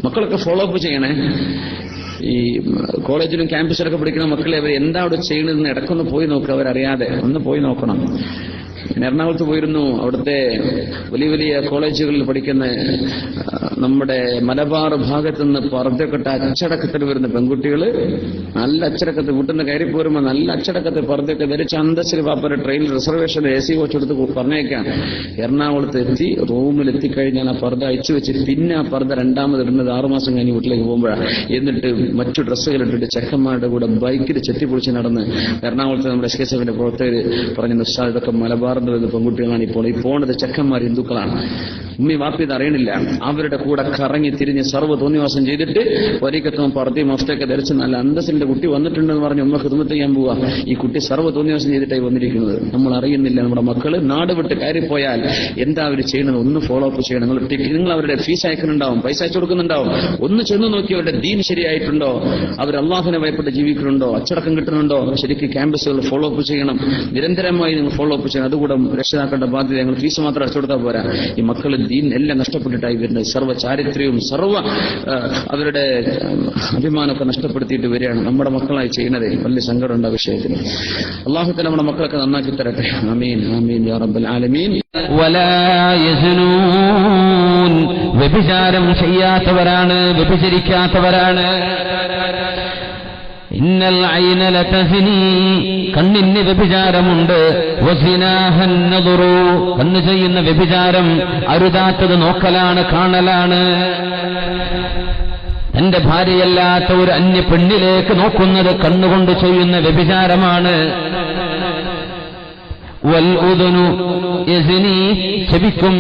മക്കളൊക്കെ follow up ചെയ്യണേ. ഈ കോളേജിലും ക്യാമ്പസിലൊക്കെ പഠിക്കുന്ന മക്കളെ അവർ എന്താ അവിടെ ചെയ്യണമെന്ന് ഇടയ്ക്കൊന്ന് പോയി നോക്കുക. അവരറിയാതെ ഒന്ന് പോയി നോക്കണം. എറണാകുളത്ത് പോയിരുന്നു. അവിടുത്തെ വലിയ വലിയ കോളേജുകളിൽ പഠിക്കുന്ന നമ്മുടെ മലബാർ ഭാഗത്തു നിന്ന് പർദ്ദക്കെട്ട അച്ചടക്കത്തിൽ വരുന്ന പെൺകുട്ടികൾ നല്ല അച്ചടക്കത്തിൽ വീട്ടിൽ നിന്ന് കയറി പോരുമ്പോൾ നല്ല അച്ചടക്കത്തിൽ പർദ്ദയൊക്കെ ധരിച്ച് അന്തസ്സിൽ പാപ്പര ട്രെയിനിൽ റിസർവേഷൻ AC കോച്ച് എടുത്ത് പറഞ്ഞേക്കാം. എറണാകുളത്ത് എത്തി റൂമിൽ എത്തിക്കഴിഞ്ഞാൽ ആ പർദ്ദ അയച്ചു വെച്ച് പിന്നെ ആ പർദ്ദ രണ്ടാമത് ഇടുന്നത് 6 മാസം കഴിഞ്ഞ് വീട്ടിലേക്ക് പോകുമ്പോഴാണ്. എന്നിട്ട് മറ്റു ഡ്രസ്സുകൾ ഇട്ടിട്ട് ചെക്കന്മാരുടെ കൂടെ ബൈക്കിൽ ചെത്തിപ്പൊളിച്ച് നടന്ന് എറണാകുളത്ത് നമ്മുടെ SKSFന്റെ പ്രവർത്തകർ പറഞ്ഞു, ഉസ്താദ് ഇതൊക്കെ മലബാറിന്റെ വരുന്ന പെൺകുട്ടികളാണ്. ഇപ്പോൾ ഈ പോണത് ചെക്കന്മാർ ഹിന്ദുക്കളാണ്. ഉമ്മി വാപ്പി ഇത് അറിയണില്ല. അവരുടെ കൂടെ കറങ്ങി തിരിഞ്ഞ് സർവ്വ തോന്നിവാസം ചെയ്തിട്ട് വരിക്കത്തും പർദ്ദയും മഫ്തൊക്കെ ധരിച്ച് നല്ല അന്തസ്സിന്റെ കുട്ടി വന്നിട്ടുണ്ടെന്ന് പറഞ്ഞ് ഉമ്മ ഖിദ്മത്ത് ചെയ്യാൻ പോവുക. ഈ കുട്ടി സർവ്വ തോന്നിവാസം ചെയ്തിട്ടായി വന്നിരിക്കുന്നത്. നമ്മൾ അറിയുന്നില്ല. നമ്മുടെ മക്കള് നാട് വിട്ട് കയറിപ്പോയാൽ എന്താ അവർ ചെയ്യുന്നത് ഒന്ന് ഫോളോ അപ്പ് ചെയ്യണം. നിങ്ങൾ അവരുടെ ഫീസ് അയക്കുന്നുണ്ടാവും, പൈസ അയച്ചു കൊടുക്കുന്നുണ്ടാവും. ഒന്ന് ചെന്ന് നോക്കി അവരുടെ ദീൻ ശരിയായിട്ടുണ്ടോ, അവർ അള്ളാഹുവിനെ ഭയപ്പെട്ട് ജീവിക്കുന്നുണ്ടോ, അച്ചടക്കം കിട്ടുന്നുണ്ടോ. ശരിക്കും ക്യാമ്പസുകൾ ഫോളോ അപ്പ് ചെയ്യണം. നിരന്തരമായി നിങ്ങൾ ഫോളോ അപ്പ് ചെയ്യണം. അതുകൂടെ രക്ഷിതാക്കളുടെ ബാധ്യത. ഞങ്ങൾ ഫീസ് മാത്രം അടച്ചു കൊടുത്താൽ പോരാ. ഈ മക്കൾ ദീൻ എല്ലാം നഷ്ടപ്പെട്ടിട്ടായി വരുന്നത്. സർവ്വ ചാരിത്ര്യവും സർവ്വ അവരുടെ അഭിമാനമൊക്കെ നഷ്ടപ്പെടുത്തിയിട്ട് വരികയാണ് നമ്മുടെ മക്കളായി ചെയ്യുന്നത്. വലിയ സങ്കടമുണ്ട് ആ വിഷയത്തിൽ. അല്ലാഹു തആല നമ്മുടെ മക്കളൊക്കെ നന്നാക്കി തരട്ടെ. ആമീൻ ആമീൻ യാ റബ്ബൽ ആലമീൻ. വലാ യസ്നൂൻ, വ്യഭിചാരം ചെയ്യാത്തവരാണ്, വ്യഭിചരിക്കാത്തവരാണ്. ഇന്നൽ ഐന ലതസ്നി, കണ്ണിന് വ്യഭിചാരമുണ്ട്. വസിനാഹൻ നദറു, കണ്ണ് ചെയ്യുന്ന വ്യഭിചാരം അരുതാത്തത് നോക്കലാണ്, കാണലാണ്. തന്റെ ഭാര്യയല്ലാത്ത ഒരു അന്യ പെണ്ണിലേക്ക് നോക്കുന്നത് കണ്ണുകൊണ്ട് ചെയ്യുന്ന വ്യഭിചാരമാണ്. വൽ ഉദുനു യസ്നി, ചെവിക്കും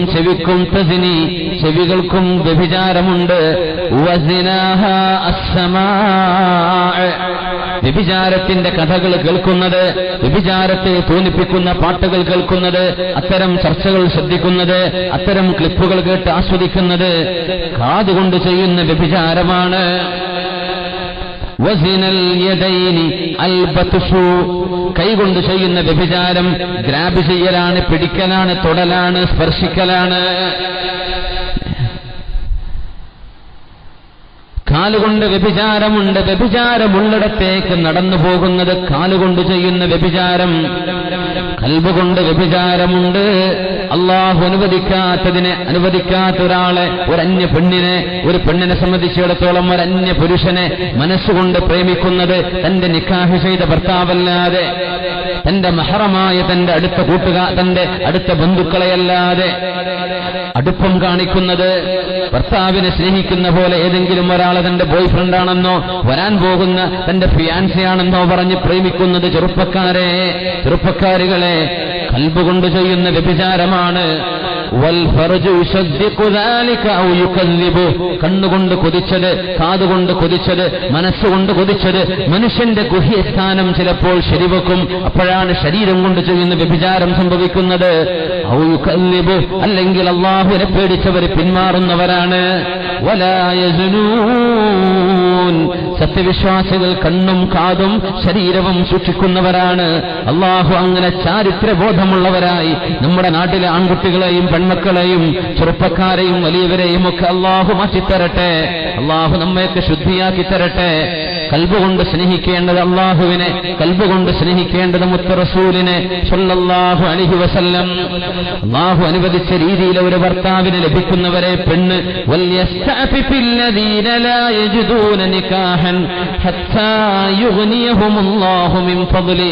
തസ്നി, ചെവികൾക്കും വ്യഭിചാരമുണ്ട്. വസിനാഹ അസ്സമാ, വ്യഭിചാരത്തിന്റെ കഥകൾ കേൾക്കുന്നത്, വ്യഭിചാരത്തെ തോന്നിപ്പിക്കുന്ന പാട്ടുകൾ കേൾക്കുന്നത്, അത്തരം ചർച്ചകൾ ശ്രദ്ധിക്കുന്നത്, അത്തരം ക്ലിപ്പുകൾ കേട്ട് ആസ്വദിക്കുന്നത് കാതുകൊണ്ട് ചെയ്യുന്ന വ്യഭിചാരമാണ്. വസിനൽ യദൈനി അൽ ബത്ഷു, കൈകൊണ്ട് ചെയ്യുന്ന വ്യഭിചാരം ഗ്രാബ് ചെയ്യലാണ്, പിടിക്കലാണ്, തൊടലാണ്, സ്പർശിക്കലാണ്. കാലുകൊണ്ട് വ്യഭിചാരമുണ്ട്. വ്യഭിചാരമുള്ളിടത്തേക്ക് നടന്നു പോകുന്നത് കാലുകൊണ്ട് ചെയ്യുന്ന വ്യഭിചാരം. കൽബുകൊണ്ട് വ്യഭിചാരമുണ്ട്. അള്ളാഹു അനുവദിക്കാത്ത ഒരാളെ, ഒരന്യ പെണ്ണിനെ, ഒരു പെണ്ണിനെ സംബന്ധിച്ചിടത്തോളം ഒരന്യ പുരുഷനെ മനസ്സുകൊണ്ട് പ്രേമിക്കുന്നത് തന്റെ നിക്കാഹ് ചെയ്ത ഭർത്താവല്ലാതെ, തന്റെ മഹറമായ തന്റെ അടുത്ത തന്റെ അടുത്ത ബന്ധുക്കളെയല്ലാതെ അടുപ്പം കാണിക്കുന്നത്, ഭർത്താവിനെ സ്നേഹിക്കുന്ന പോലെ ഏതെങ്കിലും ഒരാളെ തന്റെ ബോയ് ഫ്രണ്ടാണെന്നോ വരാൻ പോകുന്ന തന്റെ ഫിയാൻസിയാണെന്നോ പറഞ്ഞ് പ്രേമിക്കുന്നത് ചെറുപ്പക്കാരികളെ കൽബുകൊണ്ട് ചെയ്യുന്ന വ്യഭിചാരമാണ്. കണ്ണുകൊണ്ട് കൊതിച്ചത്, കാതുകൊണ്ട് കൊതിച്ചത്, മനസ്സുകൊണ്ട് കൊതിച്ചത്, മനുഷ്യന്റെ ഗുഹ്യസ്ഥാനം ചിലപ്പോൾ ശരിവെക്കും. അപ്പോഴാണ് ശരീരം കൊണ്ട് ചെയ്യുന്ന വ്യഭിചാരം സംഭവിക്കുന്നത്. അല്ലെങ്കിൽ അള്ളാഹുവിനെ പേടിച്ചവർ പിന്മാറുന്നവരാണ്. സത്യവിശ്വാസികൾ കണ്ണും കാതും ശരീരവും സൂക്ഷിക്കുന്നവരാണ്. അള്ളാഹു അങ്ങനെ ചാരിത്രബോധമുള്ളവരായി നമ്മുടെ നാട്ടിലെ ആൺകുട്ടികളെയും പെൺമക്കളെയും ചെറുപ്പക്കാരെയും വലിയവരെയും ഒക്കെ അള്ളാഹു മാറ്റിത്തരട്ടെ. അള്ളാഹു നമ്മയൊക്കെ ശുദ്ധിയാക്കി തരട്ടെ. കൽബുകൊണ്ട് സ്നേഹിക്കേണ്ടത് അള്ളാഹുവിനെ, കൽബുകൊണ്ട് സ്നേഹിക്കേണ്ടത് മുത്ത റസൂലിനെ സ്വല്ലല്ലാഹു അലൈഹി വസല്ലം. അള്ളാഹു അനുവദിച്ച രീതിയിൽ ഒരു ഭർത്താവിന് ലഭിക്കുന്നവരെ പെണ്ണ് വൽയസ്തഅഫിഫില്ലദീന ലാ യജിദൂന നികാഹൻ ഹത്താ യുഗ്നിയഹുമുല്ലാഹു മിൻ ഫദ്ലി.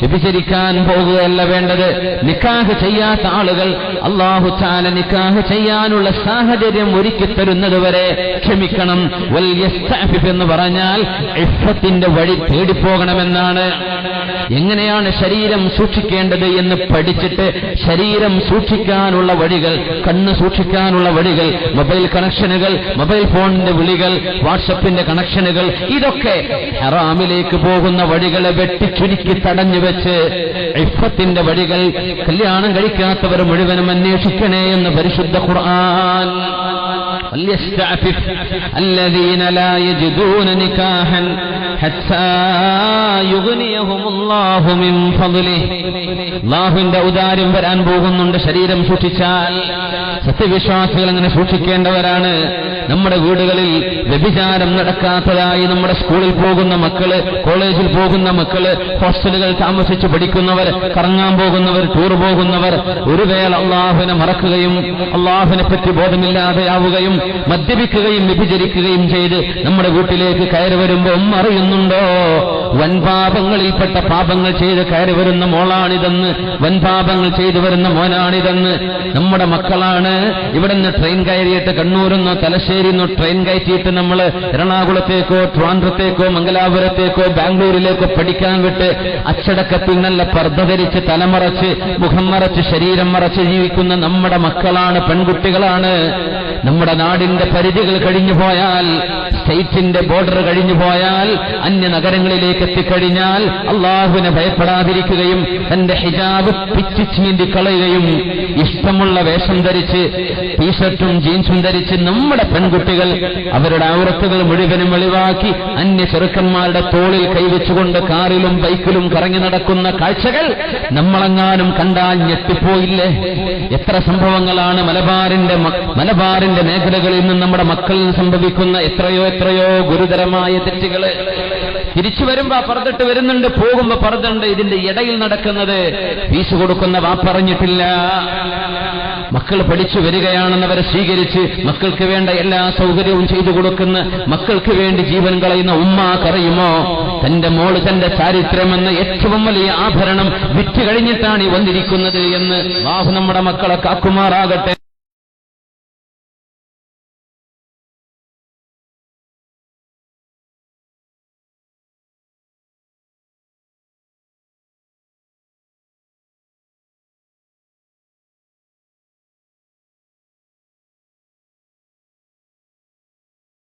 വ്യഭിചരിക്കാൻ പോകുകയല്ല വേണ്ടത്. നിക്കാഹ് ചെയ്യാത്ത ആളുകൾ അല്ലാഹു തആല നിക്കാഹ് ചെയ്യാനുള്ള സാഹചര്യം ഒരുക്കി തരുന്നതുവരെ ക്ഷമിക്കണം. വൽയസ്തഅഫിഫ് എന്ന് പറഞ്ഞാൽ ഇഫ്ഫത്തിന്റെ വഴി തേടിപ്പോകണമെന്നാണ്. എങ്ങനെയാണ് ശരീരം സൂക്ഷിക്കേണ്ടത് എന്ന് പഠിച്ചിട്ട് ശരീരം സൂക്ഷിക്കാനുള്ള വഴികൾ, കണ്ണ് സൂക്ഷിക്കാനുള്ള വഴികൾ, മൊബൈൽ കണക്ഷനുകൾ, മൊബൈൽ ഫോണിന്റെ വിളികൾ, വാട്സപ്പിന്റെ കണക്ഷനുകൾ, ഇതൊക്കെ ഹറാമിലേക്ക് പോകുന്ന വഴികളെ വെട്ടിച്ചുരുക്കി തടഞ്ഞു വെച്ച് ഇഫ്ഫത്തിന്റെ വഴികൾ കല്യാണം കഴിക്കാത്തവർ മുഴുവനും അന്വേഷിക്കണേ എന്ന് പരിശുദ്ധ ഖുർആൻ. الذين لا يجدون نكاحا ഹത്താ യുഗ്നിയഹുമുല്ലാഹു മിൻ ഫദ്ലിഹി. അല്ലാഹുവിന്റെ ഔദാര്യം വരാൻ പോകുന്നുണ്ട് ശരീരം സൂക്ഷിച്ചാൽ. സത്യവിശ്വാസികൾ അങ്ങനെ സൂക്ഷിക്കേണ്ടവരാണ്. നമ്മുടെ വീടുകളിൽ വ്യഭിചാരം നടക്കാത്തതായി നമ്മുടെ സ്കൂളിൽ പോകുന്ന മക്കള്, കോളേജിൽ പോകുന്ന മക്കള്, ഹോസ്റ്റലുകൾ താമസിച്ച് പഠിക്കുന്നവർ, കറങ്ങാൻ പോകുന്നവർ, ടൂർ പോകുന്നവർ ഒരു വേള അള്ളാഹുവിനെ മറക്കുകയും അള്ളാഹുവിനെ പറ്റി ബോധമില്ലാതെയാവുകയും മദ്യപിക്കുകയും വ്യഭിചരിക്കുകയും ചെയ്ത് നമ്മുടെ വീട്ടിലേക്ക് കയറി വരുമ്പോൾ അറിയുന്നുണ്ടോ വൻപാപങ്ങളിൽപ്പെട്ട പാപങ്ങൾ ചെയ്ത് കയറി വരുന്ന മോളാണിതെന്ന്, വൻപാപങ്ങൾ ചെയ്തു വരുന്ന മോനാണിതെന്ന്. നമ്മുടെ മക്കളാണ്. ഇവിടുന്ന് ട്രെയിൻ കയറിയിട്ട് കണ്ണൂരിന്നോ തലശ്ശേരിന്നോ ട്രെയിൻ കയറ്റിയിട്ട് നമ്മൾ എറണാകുളത്തേക്കോ ട്രിവാൻഡ്രത്തേക്കോ മംഗലാപുരത്തേക്കോ ബാംഗ്ലൂരിലേക്കോ പഠിക്കാൻ വിട്ട് അച്ചടക്കത്തിൽ നല്ല പർദ്ദ ധരിച്ച് തലമറച്ച് മുഖം മറച്ച് ശരീരം മറച്ച് ജീവിക്കുന്ന നമ്മുടെ മക്കളാണ്, പെൺകുട്ടികളാണ്. നമ്മുടെ നാടിന്റെ പരിധികൾ കഴിഞ്ഞു പോയാൽ, സ്റ്റേറ്റിന്റെ ബോർഡർ കഴിഞ്ഞു പോയാൽ, അന്യ നഗരങ്ങളിലേക്ക് എത്തിക്കഴിഞ്ഞാൽ അള്ളാഹുവിനെ ഭയപ്പെടാതിരിക്കുകയും തന്റെ ഹിജാബ് പിച്ചിച്ചീന്തി കളയുകയും ഇഷ്ടമുള്ള വേഷം ധരിച്ച് ടീഷർട്ടും ജീൻസും ധരിച്ച് നമ്മുടെ പെൺകുട്ടികൾ അവരുടെ ഔറത്തുകൾ മുഴുവനും വെളിവാക്കി അന്യ ചെറുക്കന്മാരുടെ തോളിൽ കൈവച്ചുകൊണ്ട് കാറിലും ബൈക്കിലും കറങ്ങി നടക്കുന്ന കാഴ്ചകൾ നമ്മളെങ്ങാനും കണ്ടാൽ ഞെട്ടിപ്പോയില്ലേ? എത്ര സംഭവങ്ങളാണ് മലബാറിന്റെ മേഖലകളിൽ നിന്ന് നമ്മുടെ മക്കളിൽ സംഭവിക്കുന്ന എത്രയോ ഗുരുതരമായ തെറ്റുകള്. തിരിച്ചു വരുമ്പോ പർദ്ദിട്ട് വരുന്നുണ്ട്, പോകുമ്പോ പർദ്ദുണ്ട്. ഇതിന്റെ ഇടയിൽ നടക്കുന്നത് ഫീസ് കൊടുക്കുന്ന വാപ്പറഞ്ഞിട്ടില്ല. മക്കൾ പഠിച്ചു വരികയാണെന്നവരെ സ്വീകരിച്ച് മക്കൾക്ക് വേണ്ട എല്ലാ സൗകര്യവും ചെയ്തു കൊടുക്കുന്ന, മക്കൾക്ക് വേണ്ടി ജീവൻ കളയുന്ന ഉമ്മ കറിയുമോ? തന്റെ മോള് തന്റെ ചാരിത്രമെന്ന ഏറ്റവും വലിയ ആഭരണം വിറ്റ് കഴിഞ്ഞിട്ടാണ് ഈ വന്നിരിക്കുന്നത് എന്ന് അല്ലാഹു നമ്മുടെ മക്കളെ കാക്കുമാറാകട്ടെ.